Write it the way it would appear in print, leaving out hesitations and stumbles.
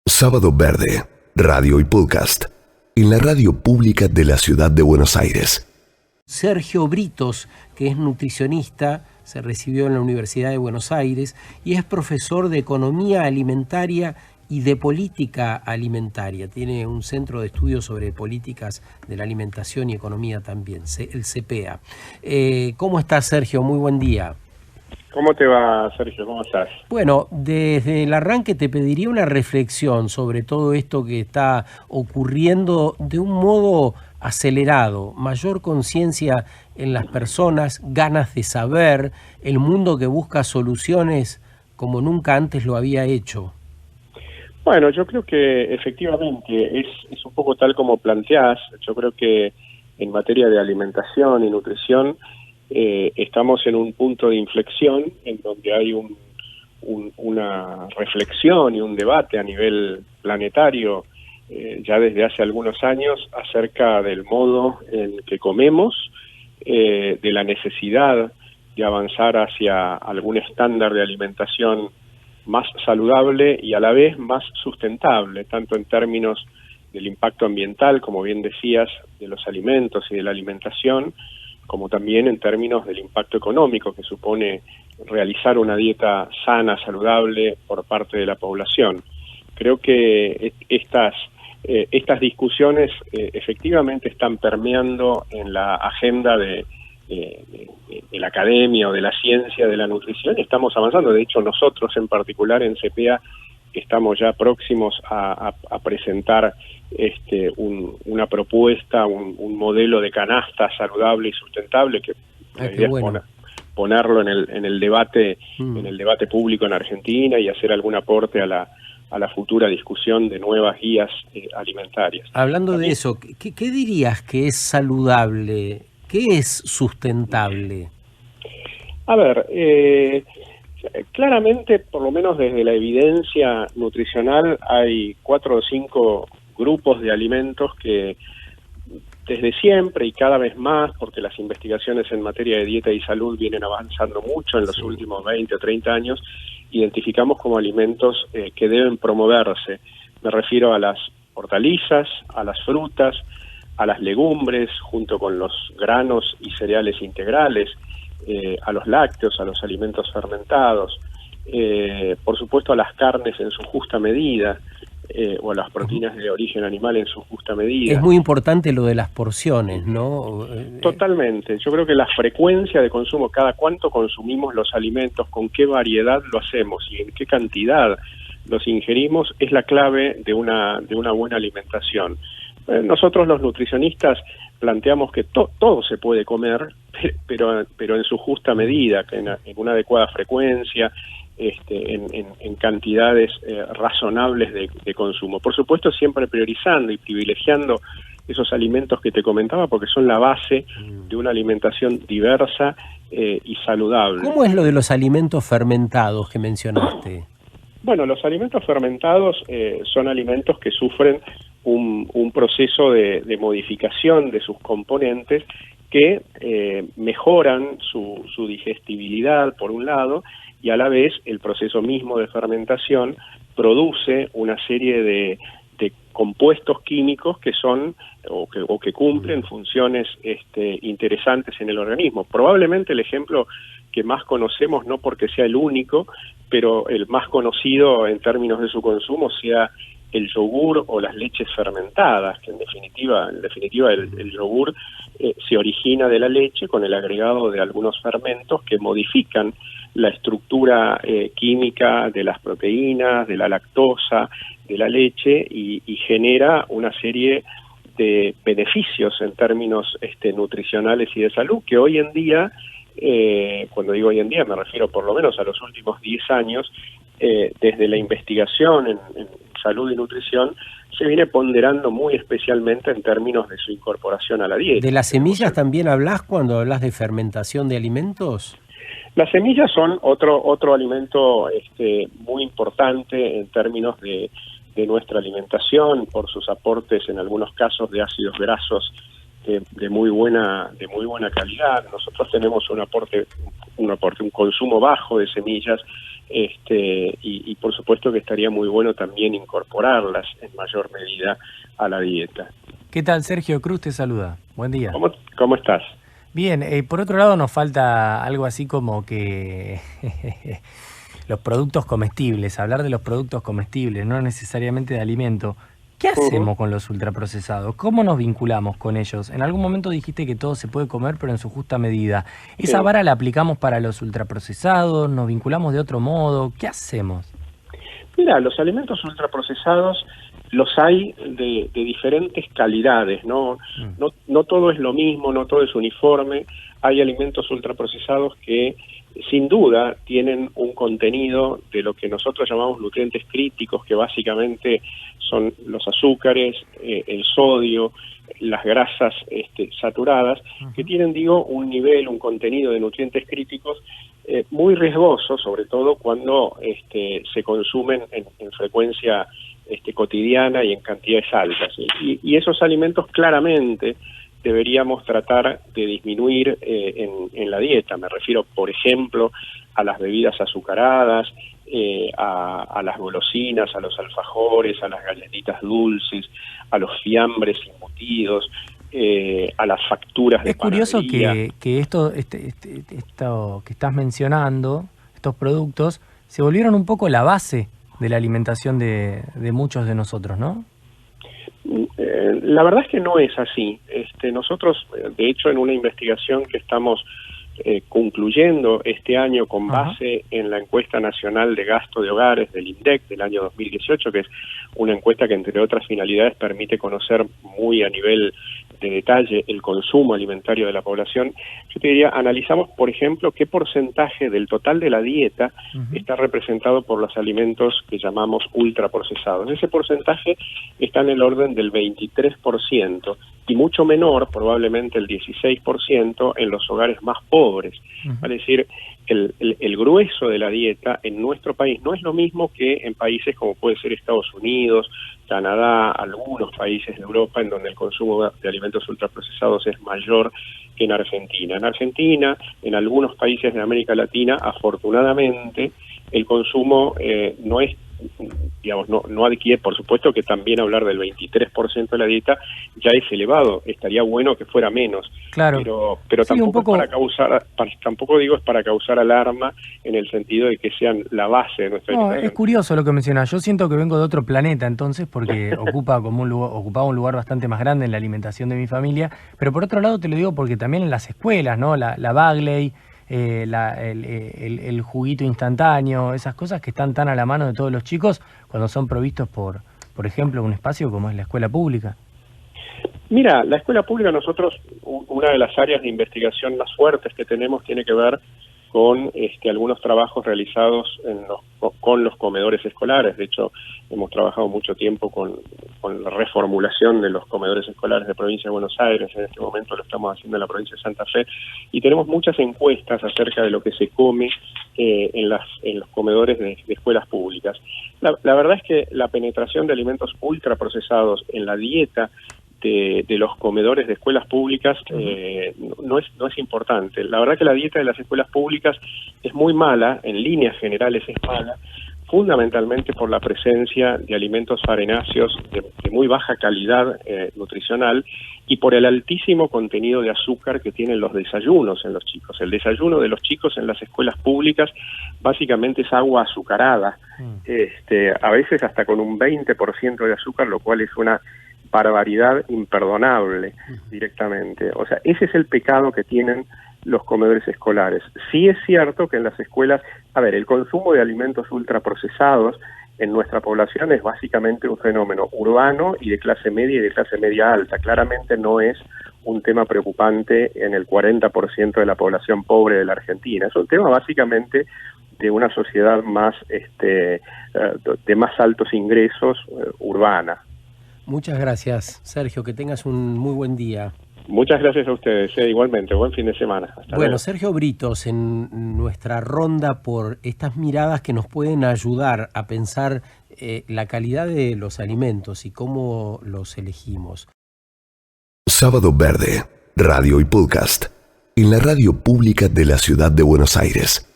Sábado Verde, radio y podcast, en la radio pública de la ciudad de Buenos Aires. Sergio Britos, que es nutricionista, se recibió en la Universidad de Buenos Aires y es profesor de Economía Alimentaria y de Política Alimentaria. Tiene un centro de estudios sobre políticas de la alimentación y economía también, el CPEA. ¿Cómo estás, Sergio? Muy buen día. ¿Cómo te va, Sergio? ¿Cómo estás? Bueno, desde el arranque te pediría una reflexión sobre todo esto que está ocurriendo de un modo acelerado, mayor conciencia en las personas, ganas de saber, el mundo que busca soluciones como nunca antes lo había hecho. Bueno, yo creo que efectivamente es un poco tal como planteás. Yo creo que en materia de alimentación y nutrición estamos en un punto de inflexión en donde hay una reflexión y un debate a nivel planetario ya desde hace algunos años acerca del modo en que comemos, de la necesidad de avanzar hacia algún estándar de alimentación más saludable y a la vez más sustentable, tanto en términos del impacto ambiental, como bien decías, de los alimentos y de la alimentación, como también en términos del impacto económico que supone realizar una dieta sana, saludable por parte de la población. Creo que estas discusiones efectivamente están permeando en la agenda de la academia o de la ciencia de la nutrición y estamos avanzando. De hecho, nosotros en particular en CPEA estamos ya próximos a presentar una propuesta, un modelo de canasta saludable y sustentable que la idea es ponerlo en el debate público en Argentina y hacer algún aporte a la futura discusión de nuevas guías alimentarias. Hablando de eso, ¿qué dirías que es saludable? ¿Qué es sustentable? A ver, claramente, por lo menos desde la evidencia nutricional, hay 4 o 5 grupos de alimentos que desde siempre y cada vez más, porque las investigaciones en materia de dieta y salud vienen avanzando mucho en los últimos 20 o 30 años, identificamos como alimentos que deben promoverse. Me refiero a las hortalizas, a las frutas, a las legumbres, junto con los granos y cereales integrales, a los lácteos, a los alimentos fermentados, por supuesto a las carnes en su justa medida, o a las proteínas de origen animal en su justa medida. Es muy importante lo de las porciones, ¿no? Totalmente. Yo creo que la frecuencia de consumo, cada cuánto consumimos los alimentos, con qué variedad lo hacemos y en qué cantidad los ingerimos, es la clave de una buena alimentación. Nosotros los nutricionistas planteamos que todo se puede comer, pero en su justa medida, en una adecuada frecuencia, en cantidades razonables de consumo. Por supuesto, siempre priorizando y privilegiando esos alimentos que te comentaba, porque son la base de una alimentación diversa y saludable. ¿Cómo es lo de los alimentos fermentados que mencionaste? Bueno, los alimentos fermentados son alimentos que sufren un proceso de modificación de sus componentes que mejoran su digestibilidad, por un lado, y a la vez el proceso mismo de fermentación produce una serie de compuestos químicos que son o que cumplen funciones interesantes en el organismo. Probablemente el ejemplo que más conocemos, no porque sea el único, pero el más conocido en términos de su consumo sea el yogur o las leches fermentadas, que en definitiva el yogur se origina de la leche con el agregado de algunos fermentos que modifican la estructura química de las proteínas, de la lactosa, de la leche y genera una serie de beneficios en términos nutricionales y de salud que hoy en día, cuando digo hoy en día me refiero por lo menos a los últimos 10 años, desde la investigación en salud y nutrición, se viene ponderando muy especialmente en términos de su incorporación a la dieta. ¿De las semillas también hablas cuando hablas de fermentación de alimentos? Las semillas son otro alimento muy importante en términos de nuestra alimentación, por sus aportes en algunos casos de ácidos grasos de muy buena calidad. Nosotros tenemos un consumo bajo de semillas y por supuesto que estaría muy bueno también incorporarlas en mayor medida a la dieta. ¿Qué tal? Sergio Cruz te saluda. Buen día. ¿Cómo estás? Bien, por otro lado nos falta algo así como que los productos comestibles, hablar de los productos comestibles, no necesariamente de alimento. ¿Qué hacemos con los ultraprocesados? ¿Cómo nos vinculamos con ellos? En algún momento dijiste que todo se puede comer, pero en su justa medida. ¿Esa vara la aplicamos para los ultraprocesados? ¿Nos vinculamos de otro modo? ¿Qué hacemos? Mira, los alimentos ultraprocesados los hay de diferentes calidades, ¿no? No todo es lo mismo, no todo es uniforme. Hay alimentos ultraprocesados que sin duda tienen un contenido de lo que nosotros llamamos nutrientes críticos, que básicamente son los azúcares, el sodio, las grasas saturadas, que tienen, un nivel, un contenido de nutrientes críticos muy riesgoso, sobre todo cuando se consumen en frecuencia cotidiana y en cantidades altas. Y esos alimentos claramente deberíamos tratar de disminuir en la dieta. Me refiero, por ejemplo, a las bebidas azucaradas, a las golosinas, a los alfajores, a las galletitas dulces, a los fiambres embutidos, a las facturas de panadería. Es curioso que esto que estás mencionando, estos productos, se volvieron un poco la base de la alimentación de muchos de nosotros, ¿no? La verdad es que no es así. Nosotros, de hecho, en una investigación que estamos concluyendo este año con base en la encuesta nacional de gasto de hogares del INDEC del año 2018, que es una encuesta que, entre otras finalidades, permite conocer muy a nivel de detalle el consumo alimentario de la población. Yo te diría, analizamos, por ejemplo, qué porcentaje del total de la dieta está representado por los alimentos que llamamos ultraprocesados. Ese porcentaje está en el orden del 23%, y mucho menor, probablemente el 16%, en los hogares más pobres. Es decir, el grueso de la dieta en nuestro país no es lo mismo que en países como puede ser Estados Unidos, Canadá, algunos países de Europa, en donde el consumo de alimentos ultraprocesados es mayor que en Argentina. En Argentina, en algunos países de América Latina, afortunadamente, el consumo no es, no adquiere, por supuesto que también hablar del 23% de la dieta ya es elevado, estaría bueno que fuera menos, claro, pero sí, tampoco es para causar alarma en el sentido de que sean la base de nuestra alimentación. Es curioso lo que mencionas. Yo siento que vengo de otro planeta entonces, porque ocupaba un lugar bastante más grande en la alimentación de mi familia, pero por otro lado te lo digo porque también en las escuelas, ¿no? La Bagley, el juguito instantáneo, esas cosas que están tan a la mano de todos los chicos cuando son provistos por ejemplo, un espacio como es la escuela pública. Mira, la escuela pública, nosotros, una de las áreas de investigación más fuertes que tenemos tiene que ver con algunos trabajos realizados con los comedores escolares. De hecho, hemos trabajado mucho tiempo con la reformulación de los comedores escolares de Provincia de Buenos Aires. En este momento lo estamos haciendo en la provincia de Santa Fe, y tenemos muchas encuestas acerca de lo que se come en los comedores de escuelas públicas. La verdad es que la penetración de alimentos ultraprocesados en la dieta de los comedores de escuelas públicas no es importante. La verdad que la dieta de las escuelas públicas es muy mala, en líneas generales es mala, fundamentalmente por la presencia de alimentos farenáceos de muy baja calidad nutricional, y por el altísimo contenido de azúcar que tienen los desayunos en los chicos. El desayuno de los chicos en las escuelas públicas básicamente es agua azucarada, a veces hasta con un 20% de azúcar, lo cual es una barbaridad imperdonable directamente. O sea, ese es el pecado que tienen los comedores escolares. Sí es cierto que en las escuelas, el consumo de alimentos ultraprocesados en nuestra población es básicamente un fenómeno urbano y de clase media y de clase media alta. Claramente no es un tema preocupante en el 40% de la población pobre de la Argentina. Es un tema básicamente de una sociedad más de más altos ingresos urbana. Muchas gracias, Sergio, que tengas un muy buen día. Muchas gracias a ustedes, igualmente, buen fin de semana. Hasta luego. Sergio Britos, en nuestra ronda por estas miradas que nos pueden ayudar a pensar la calidad de los alimentos y cómo los elegimos. Sábado Verde, radio y podcast, en la radio pública de la ciudad de Buenos Aires.